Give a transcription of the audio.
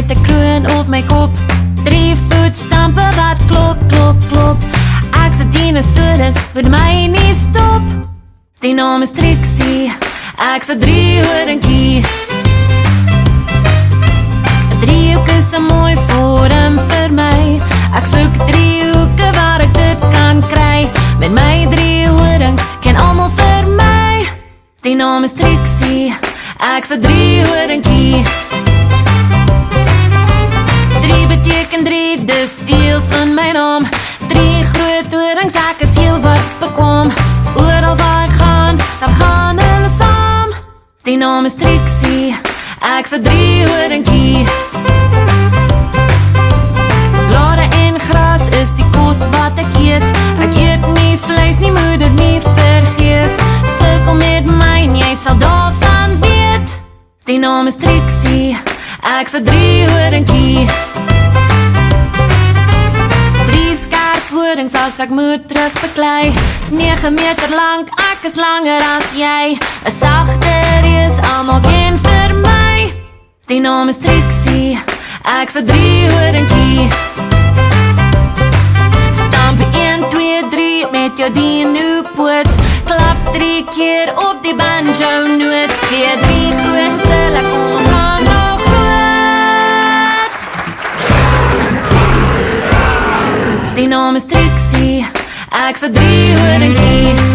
met 'n kroon op my kop. 3 voetstampe wat klop, klop, klop. Ek's 'n dinosaurus, moet my nie stop. Die naam is Trixie, ek's 'n driehoringkie. 'n driehoek is 'n mooi vorm vir my. Ek soek driehoeke waar ek dit kan kry. Met my 3 horings ken almal vir my. Die naam is Trixie, ek's 'n driehoringkie. 3 beteken 3, dis deel van my naam. 3 groot horings, ek is heel wat bekwam. Oral waar ek gaan, dan gaan hulle saam. Die naam is Trixie, ek's 'n driehoringkie. Blare en gras is die kos wat ek eet. Ek eet nie vleis nie, moet dit nie vergeet. Sukkel met my en jy sal daarvan weet. Die naam is Trixie, ek's 'n driehoringkie. 3 skerp horings as ek moet terugbeklei. 9 meter lang, ek is langer as jy. 'n Sagte reus, almal ken vir my. Die naam is Trixie, ek's 'n driehoringkie. Stamp 1, 2, 3 met jou dino-poot. Klap 3 keer op die banjo-noot. Gee 3 groot brille, kom ons gaan nog groot. Die naam is Trixie, ek's 'n driehoringkie.